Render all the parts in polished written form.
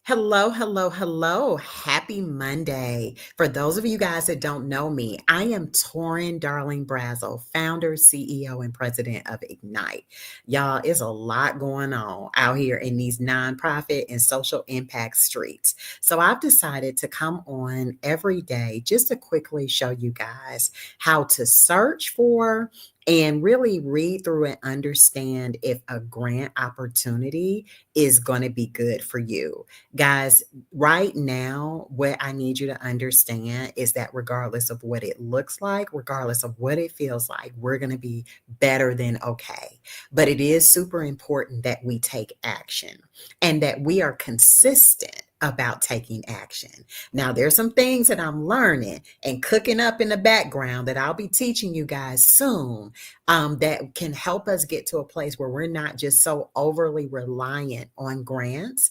Hello, hello, hello. Happy Monday. For those of you guys that don't know me, I am Torin Darling Brazel, founder, CEO, and president of Ignite. Y'all, it's a lot going on out here in these nonprofit and social impact streets. So I've decided to come on every day just to quickly show you guys how to search for and really read through and understand if a grant opportunity is going to be good for you. Guys, right now, what I need you to understand is that regardless of what it looks like, regardless of what it feels like, we're going to be better than okay. But it is super important that we take action and that we are consistent about taking action. Now, there's some things that I'm learning and cooking up in the background that I'll be teaching you guys soon that can help us get to a place where we're not just so overly reliant on grants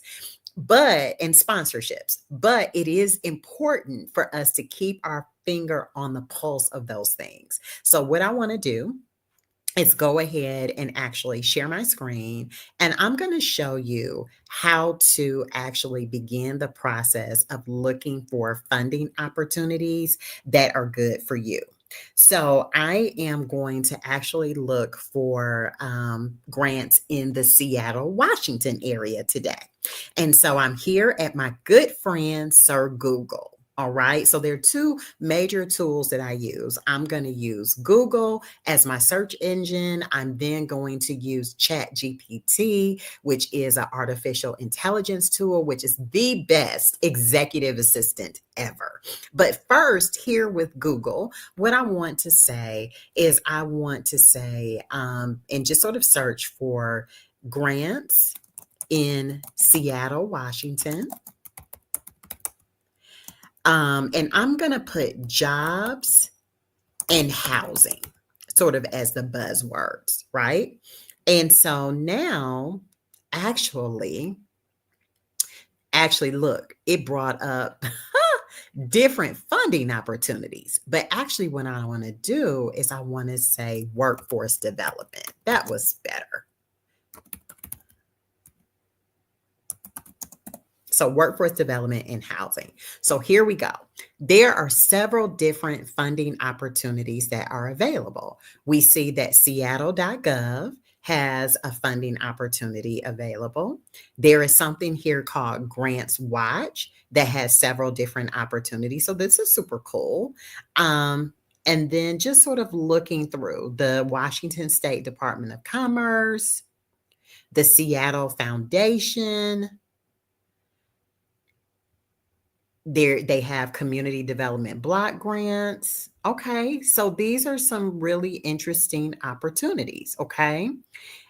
and sponsorships. But it is important for us to keep our finger on the pulse of those things. So, what I want to do is go ahead and actually share my screen, and I'm going to show you how to actually begin the process of looking for funding opportunities that are good for you. So I am going to actually look for grants in the Seattle, Washington area today. And so I'm here at my good friend, Sir Google. All right. So there are two major tools that I use. I'm going to use Google as my search engine. I'm then going to use ChatGPT, which is an artificial intelligence tool, which is the best executive assistant ever. But first, here with Google, what I want to say is and just sort of search for grants in Seattle, Washington. And I'm going to put jobs and housing sort of as the buzzwords, right? And so now, actually, look, it brought up different funding opportunities. But actually, what I want to do is I want to say workforce development. That was better. So workforce development and housing. So here we go. There are several different funding opportunities that are available. We see that Seattle.gov has a funding opportunity available. There is something here called Grants Watch that has several different opportunities. So this is super cool. And then just sort of looking through the Washington State Department of Commerce, the Seattle Foundation, they have community development block grants. Okay, so these are some really interesting opportunities. Okay,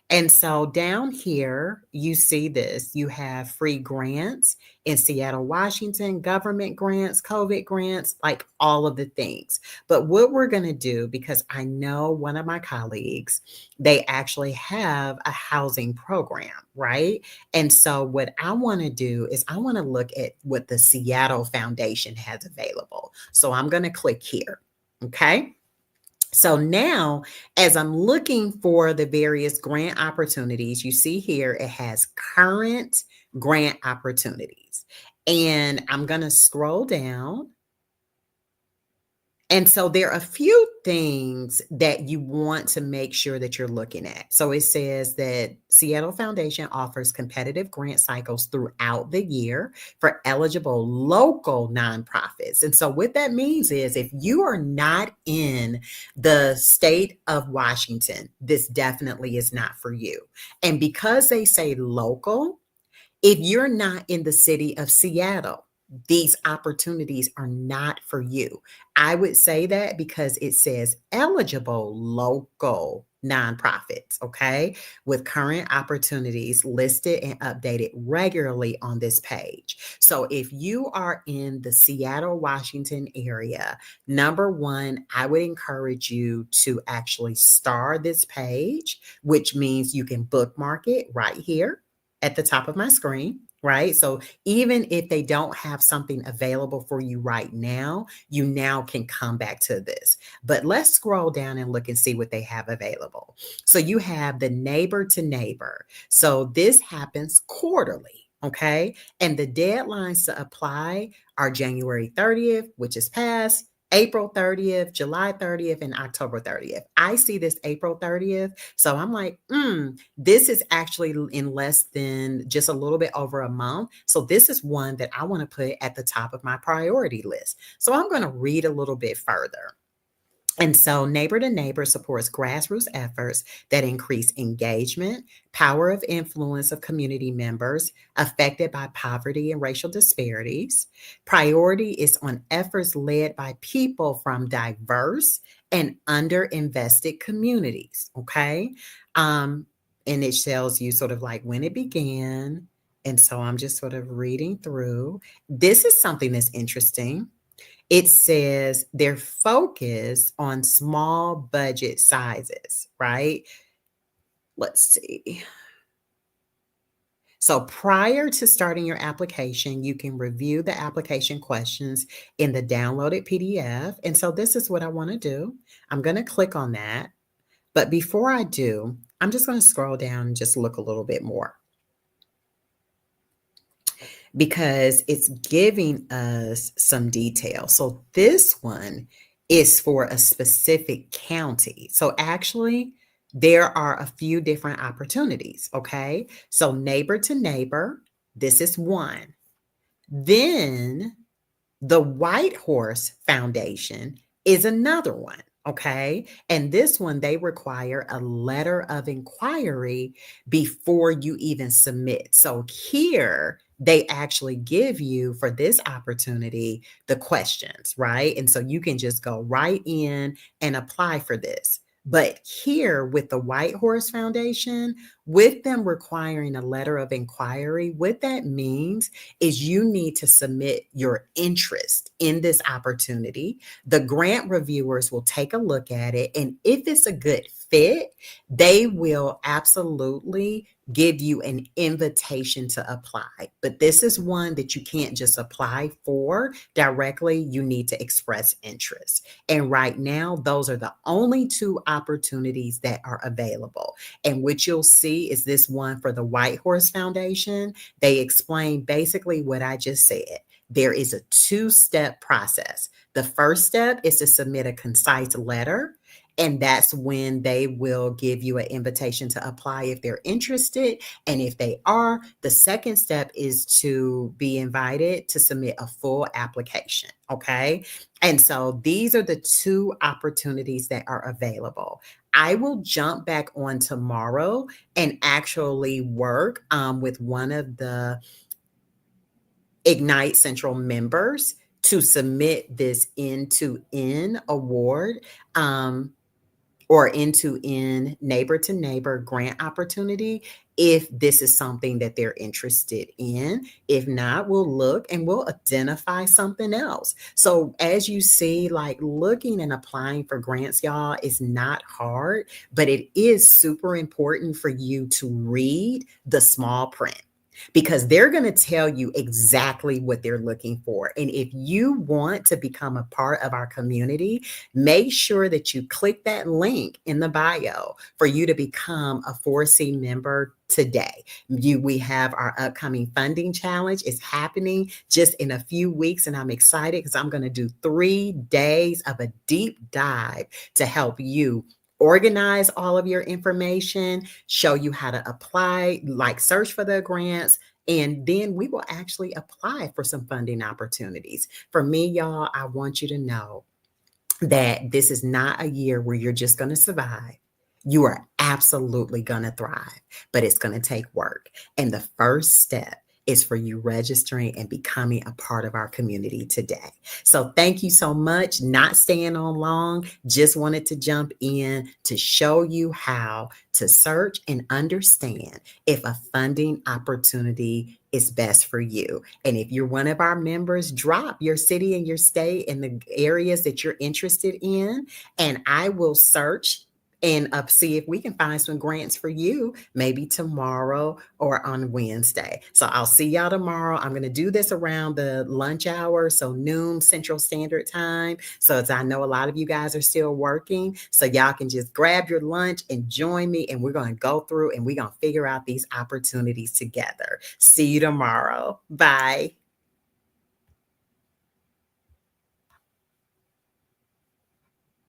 and so down here, you see this. You have free grants in Seattle, Washington, government grants, COVID grants, like all of the things. But what we're going to do, because I know one of my colleagues, they actually have a housing program, right? And so what I want to do is I want to look at what the Seattle Foundation has available. So I'm going to click here. Okay. So now, as I'm looking for the various grant opportunities, you see here it has current grant opportunities. And I'm going to scroll down. And so there are a few things that you want to make sure that you're looking at. So it says that Seattle Foundation offers competitive grant cycles throughout the year for eligible local nonprofits. And so what that means is if you are not in the state of Washington, this definitely is not for you. And because they say local, if you're not in the city of Seattle, these opportunities are not for you. I would say that because it says eligible local nonprofits, okay, with current opportunities listed and updated regularly on this page. So if you are in the Seattle, Washington area, number one, I would encourage you to actually star this page, which means you can bookmark it right here at the top of my screen, right? So even if they don't have something available for you right now, you now can come back to this. But let's scroll down and look and see what they have available. So you have the neighbor to neighbor. So this happens quarterly. Okay. And the deadlines to apply are January 30th, which is past, April 30th, July 30th, and October 30th. I see this April 30th. So I'm like, this is actually in less than just a little bit over a month. So this is one that I want to put at the top of my priority list. So I'm going to read a little bit further. And so, Neighbor to Neighbor supports grassroots efforts that increase engagement, power of influence of community members affected by poverty and racial disparities. Priority is on efforts led by people from diverse and underinvested communities. Okay. Um, and it tells you sort of like when it began. And so, I'm just sort of reading through. This is something that's interesting. It says they're focused on small budget sizes, right? Let's see. So prior to starting your application, you can review the application questions in the downloaded PDF. And so this is what I want to do. I'm going to click on that. But before I do, I'm just going to scroll down and just look a little bit more, because it's giving us some detail. So this one is for a specific county. So actually, there are a few different opportunities. Okay. So neighbor to neighbor, this is one. Then the White Horse Foundation is another one. Okay. And this one, they require a letter of inquiry before you even submit. So here, they actually give you for this opportunity the questions, right? And so you can just go right in and apply for this. But here with the White Horse Foundation, with them requiring a letter of inquiry, what that means is you need to submit your interest in this opportunity. The grant reviewers will take a look at it. And if it's a good fit, they will absolutely give you an invitation to apply. But this is one that you can't just apply for directly. You need to express interest. And right now, those are the only two opportunities that are available. And what you'll see is this one for the White Horse Foundation. They explain basically what I just said. There is a two-step process. The first step is to submit a concise letter. And that's when they will give you an invitation to apply if they're interested. And if they are, the second step is to be invited to submit a full application. Okay. And so these are the two opportunities that are available. I will jump back on tomorrow and actually work with one of the Ignite Central members to submit this end-to-end award. Or end-to-end neighbor to neighbor grant opportunity if this is something that they're interested in. If not, we'll look and we'll identify something else. So as you see, like looking and applying for grants, y'all, is not hard, but it is super important for you to read the small print, because they're going to tell you exactly what they're looking for. And if you want to become a part of our community, make sure that you click that link in the bio for you to become a 4C member today. We have our upcoming funding challenge. It's happening just in a few weeks, and I'm excited because I'm going to do 3 days of a deep dive to help you organize all of your information, show you how to apply, like search for the grants, and then we will actually apply for some funding opportunities. For me, y'all, I want you to know that this is not a year where you're just going to survive. You are absolutely going to thrive, but it's going to take work. And the first step is for you registering and becoming a part of our community today. So thank you so much. Not staying on long, just wanted to jump in to show you how to search and understand if a funding opportunity is best for you. And if you're one of our members, drop your city and your state and the areas that you're interested in, and I will search and see if we can find some grants for you maybe tomorrow or on Wednesday. So I'll see y'all tomorrow. I'm going to do this around the lunch hour, so noon Central Standard Time. So as I know a lot of you guys are still working, so y'all can just grab your lunch and join me, and we're going to go through and we're going to figure out these opportunities together. See you tomorrow. Bye.